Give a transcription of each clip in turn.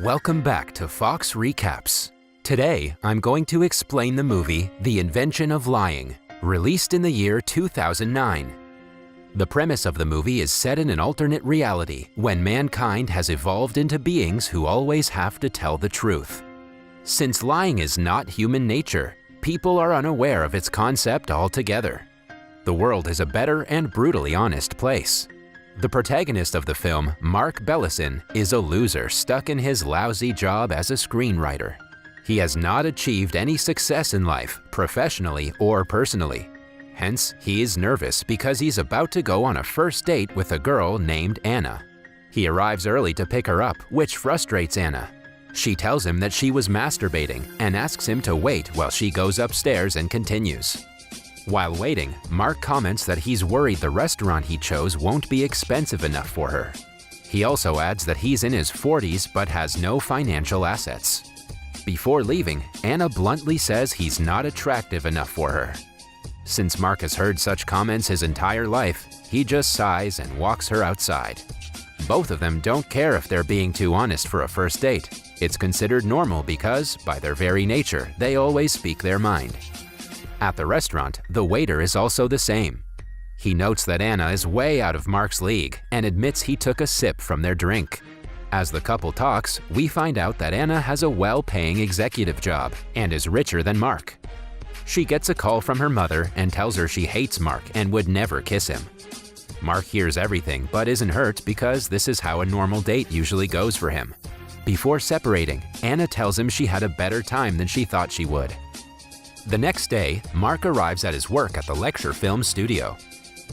Welcome back to Fox Recaps. Today, I'm going to explain the movie The Invention of Lying, released in the year 2009. The premise of the movie is set in an alternate reality when mankind has evolved into beings who always have to tell the truth. Since lying is not human nature, people are unaware of its concept altogether. The world is a better and brutally honest place. The protagonist of the film, Mark Bellison, is a loser stuck in his lousy job as a screenwriter. He has not achieved any success in life, professionally or personally. Hence, he is nervous because he's about to go on a first date with a girl named Anna. He arrives early to pick her up, which frustrates Anna. She tells him that she was masturbating and asks him to wait while she goes upstairs and continues. While waiting, Mark comments that he's worried the restaurant he chose won't be expensive enough for her. He also adds that he's in his 40s but has no financial assets. Before leaving, Anna bluntly says he's not attractive enough for her. Since Mark has heard such comments his entire life, he just sighs and walks her outside. Both of them don't care if they're being too honest for a first date. It's considered normal because, by their very nature, they always speak their mind. At the restaurant, the waiter is also the same. He notes that Anna is way out of Mark's league and admits he took a sip from their drink. As the couple talks, we find out that Anna has a well-paying executive job and is richer than Mark. She gets a call from her mother and tells her she hates Mark and would never kiss him. Mark hears everything but isn't hurt because this is how a normal date usually goes for him. Before separating, Anna tells him she had a better time than she thought she would. The next day, Mark arrives at his work at the lecture film studio.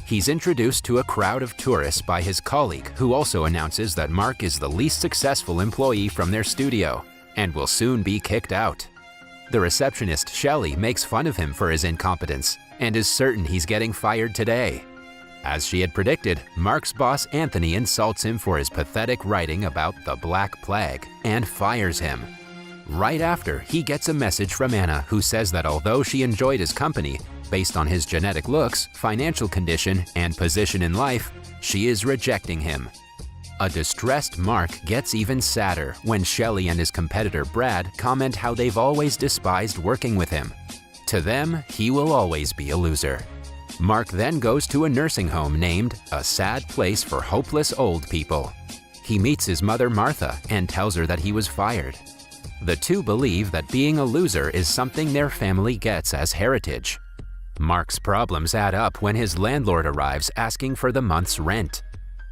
He's introduced to a crowd of tourists by his colleague, who also announces that Mark is the least successful employee from their studio and will soon be kicked out. The receptionist, Shelley, makes fun of him for his incompetence and is certain he's getting fired today. As she had predicted, Mark's boss, Anthony, insults him for his pathetic writing about the Black Plague and fires him. Right after, he gets a message from Anna who says that although she enjoyed his company, based on his genetic looks, financial condition, and position in life, she is rejecting him. A distressed Mark gets even sadder when Shelley and his competitor Brad comment how they've always despised working with him. To them, he will always be a loser. Mark then goes to a nursing home named A Sad Place for Hopeless Old People. He meets his mother Martha and tells her that he was fired. The two believe that being a loser is something their family gets as heritage. Mark's problems add up when his landlord arrives asking for the month's rent.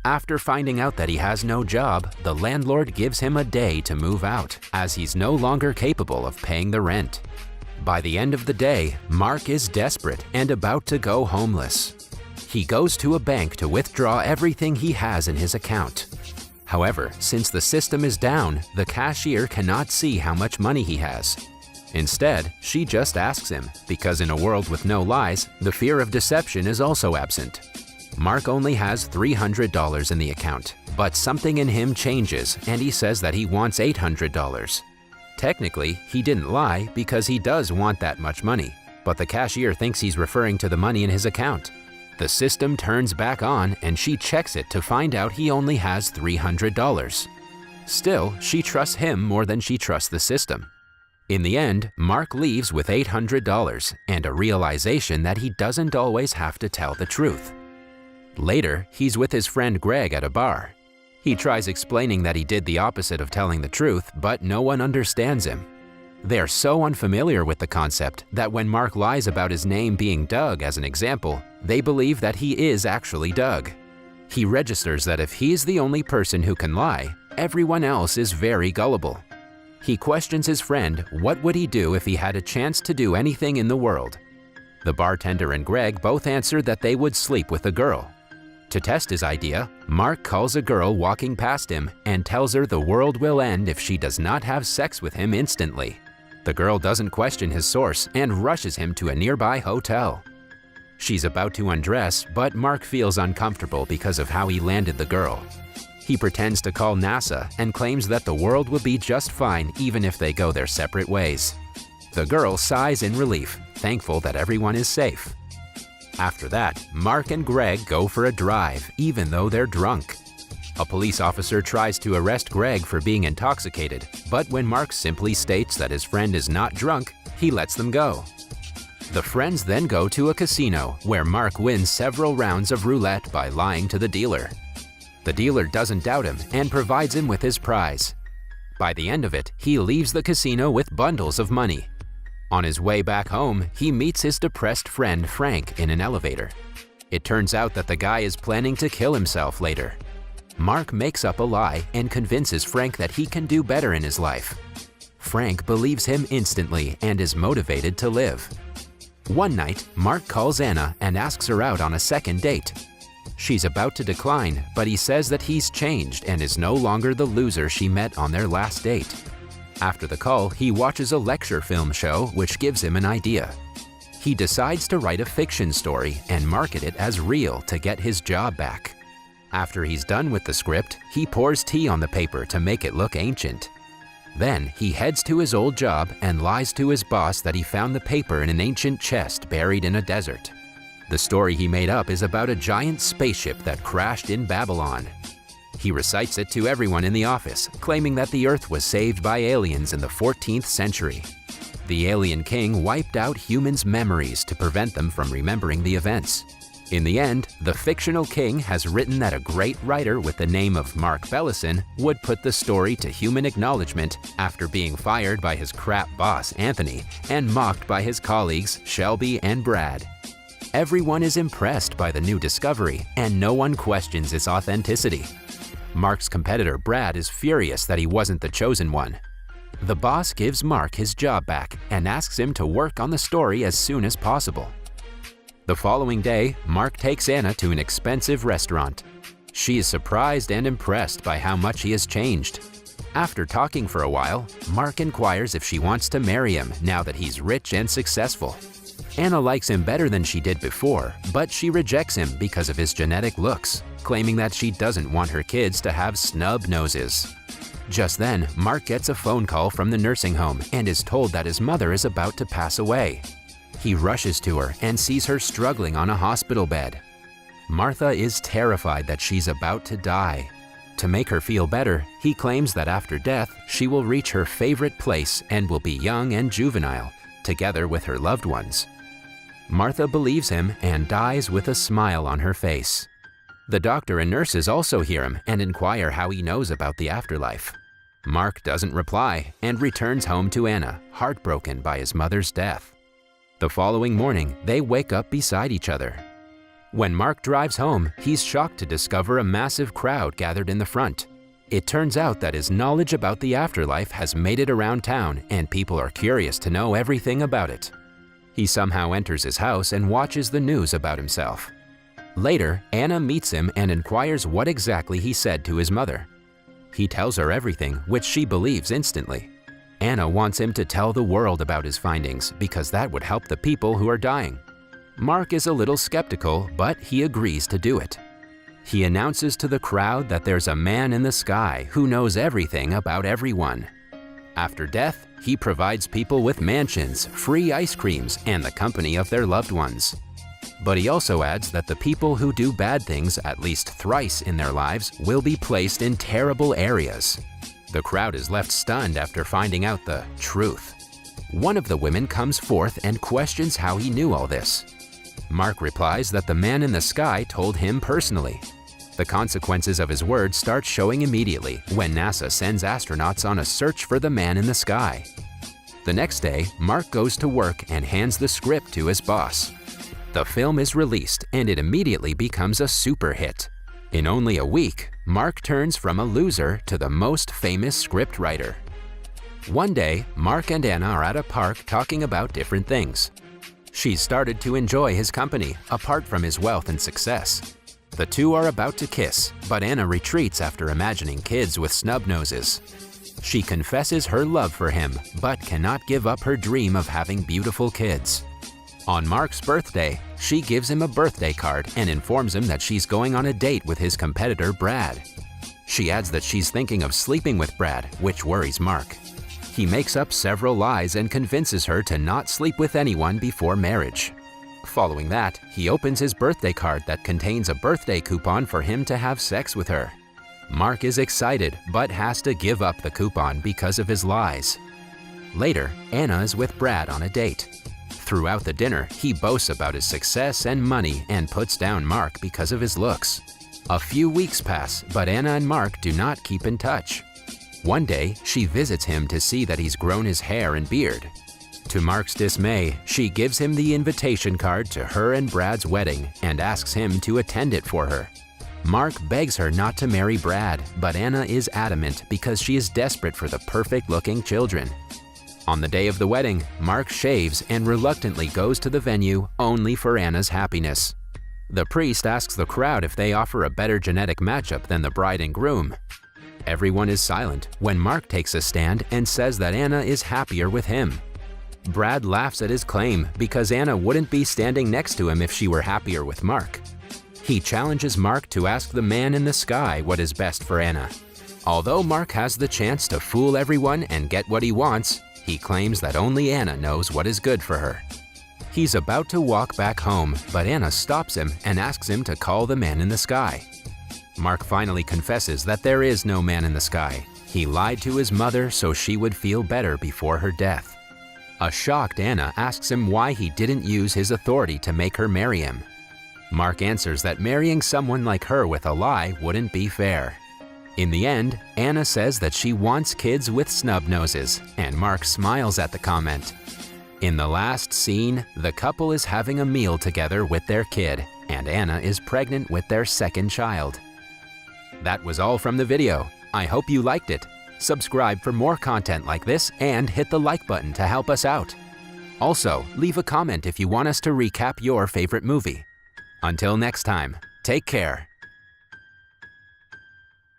After finding out that he has no job, the landlord gives him a day to move out, as he's no longer capable of paying the rent. By the end of the day, Mark is desperate and about to go homeless. He goes to a bank to withdraw everything he has in his account. However, since the system is down, the cashier cannot see how much money he has. Instead, she just asks him, because in a world with no lies, the fear of deception is also absent. Mark only has $300 in the account, but something in him changes and he says that he wants $800. Technically, he didn't lie because he does want that much money, but the cashier thinks he's referring to the money in his account. The system turns back on and she checks it to find out he only has $300. Still, she trusts him more than she trusts the system. In the end, Mark leaves with $800 and a realization that he doesn't always have to tell the truth. Later, he's with his friend Greg at a bar. He tries explaining that he did the opposite of telling the truth, but no one understands him. They are so unfamiliar with the concept that when Mark lies about his name being Doug as an example, they believe that he is actually Doug. He registers that if he's the only person who can lie, everyone else is very gullible. He questions his friend what would he do if he had a chance to do anything in the world. The bartender and Greg both answer that they would sleep with a girl. To test his idea, Mark calls a girl walking past him and tells her the world will end if she does not have sex with him instantly. The girl doesn't question his source and rushes him to a nearby hotel. She's about to undress, but Mark feels uncomfortable because of how he landed the girl. He pretends to call NASA and claims that the world will be just fine even if they go their separate ways. The girl sighs in relief, thankful that everyone is safe. After that, Mark and Greg go for a drive, even though they're drunk. A police officer tries to arrest Greg for being intoxicated, but when Mark simply states that his friend is not drunk, he lets them go. The friends then go to a casino where Mark wins several rounds of roulette by lying to the dealer. The dealer doesn't doubt him and provides him with his prize. By the end of it, he leaves the casino with bundles of money. On his way back home, he meets his depressed friend Frank in an elevator. It turns out that the guy is planning to kill himself later. Mark makes up a lie and convinces Frank that he can do better in his life. Frank believes him instantly and is motivated to live. One night, Mark calls Anna and asks her out on a second date. She's about to decline, but he says that he's changed and is no longer the loser she met on their last date. After the call, he watches a lecture film show which gives him an idea. He decides to write a fiction story and market it as real to get his job back. After he's done with the script, he pours tea on the paper to make it look ancient. Then he heads to his old job and lies to his boss that he found the paper in an ancient chest buried in a desert. The story he made up is about a giant spaceship that crashed in Babylon. He recites it to everyone in the office, claiming that the Earth was saved by aliens in the 14th century. The alien king wiped out humans' memories to prevent them from remembering the events. In the end, the fictional king has written that a great writer with the name of Mark Bellison would put the story to human acknowledgement after being fired by his crap boss, Anthony, and mocked by his colleagues, Shelby and Brad. Everyone is impressed by the new discovery, and no one questions its authenticity. Mark's competitor, Brad, is furious that he wasn't the chosen one. The boss gives Mark his job back and asks him to work on the story as soon as possible. The following day, Mark takes Anna to an expensive restaurant. She is surprised and impressed by how much he has changed. After talking for a while, Mark inquires if she wants to marry him now that he's rich and successful. Anna likes him better than she did before, but she rejects him because of his genetic looks, claiming that she doesn't want her kids to have snub noses. Just then, Mark gets a phone call from the nursing home and is told that his mother is about to pass away. He rushes to her and sees her struggling on a hospital bed. Martha is terrified that she's about to die. To make her feel better, he claims that after death, she will reach her favorite place and will be young and juvenile, together with her loved ones. Martha believes him and dies with a smile on her face. The doctor and nurses also hear him and inquire how he knows about the afterlife. Mark doesn't reply and returns home to Anna, heartbroken by his mother's death. The following morning, they wake up beside each other. When Mark drives home, he's shocked to discover a massive crowd gathered in the front. It turns out that his knowledge about the afterlife has made it around town and people are curious to know everything about it. He somehow enters his house and watches the news about himself. Later, Anna meets him and inquires what exactly he said to his mother. He tells her everything, which she believes instantly. Anna wants him to tell the world about his findings because that would help the people who are dying. Mark is a little skeptical, but he agrees to do it. He announces to the crowd that there's a man in the sky who knows everything about everyone. After death, he provides people with mansions, free ice creams, and the company of their loved ones. But he also adds that the people who do bad things at least thrice in their lives will be placed in terrible areas. The crowd is left stunned after finding out the truth. One of the women comes forth and questions how he knew all this. Mark replies that the man in the sky told him personally. The consequences of his words start showing immediately when NASA sends astronauts on a search for the man in the sky. The next day, Mark goes to work and hands the script to his boss. The film is released and it immediately becomes a super hit. In only a week, Mark turns from a loser to the most famous scriptwriter. One day, Mark and Anna are at a park talking about different things. She's started to enjoy his company, apart from his wealth and success. The two are about to kiss, but Anna retreats after imagining kids with snub noses. She confesses her love for him, but cannot give up her dream of having beautiful kids. On Mark's birthday, she gives him a birthday card and informs him that she's going on a date with his competitor, Brad. She adds that she's thinking of sleeping with Brad, which worries Mark. He makes up several lies and convinces her to not sleep with anyone before marriage. Following that, he opens his birthday card that contains a birthday coupon for him to have sex with her. Mark is excited but has to give up the coupon because of his lies. Later, Anna is with Brad on a date. Throughout the dinner, he boasts about his success and money and puts down Mark because of his looks. A few weeks pass, but Anna and Mark do not keep in touch. One day, she visits him to see that he's grown his hair and beard. To Mark's dismay, she gives him the invitation card to her and Brad's wedding and asks him to attend it for her. Mark begs her not to marry Brad, but Anna is adamant because she is desperate for the perfect-looking children. On the day of the wedding, Mark shaves and reluctantly goes to the venue only for Anna's happiness. The priest asks the crowd if they offer a better genetic matchup than the bride and groom. Everyone is silent when Mark takes a stand and says that Anna is happier with him. Brad laughs at his claim because Anna wouldn't be standing next to him if she were happier with Mark. He challenges Mark to ask the man in the sky what is best for Anna. Although Mark has the chance to fool everyone and get what he wants, he claims that only Anna knows what is good for her. He's about to walk back home, but Anna stops him and asks him to call the man in the sky. Mark finally confesses that there is no man in the sky. He lied to his mother so she would feel better before her death. A shocked Anna asks him why he didn't use his authority to make her marry him. Mark answers that marrying someone like her with a lie wouldn't be fair. In the end, Anna says that she wants kids with snub noses, and Mark smiles at the comment. In the last scene, the couple is having a meal together with their kid, and Anna is pregnant with their second child. That was all from the video. I hope you liked it. Subscribe for more content like this and hit the like button to help us out. Also, leave a comment if you want us to recap your favorite movie. Until next time, take care.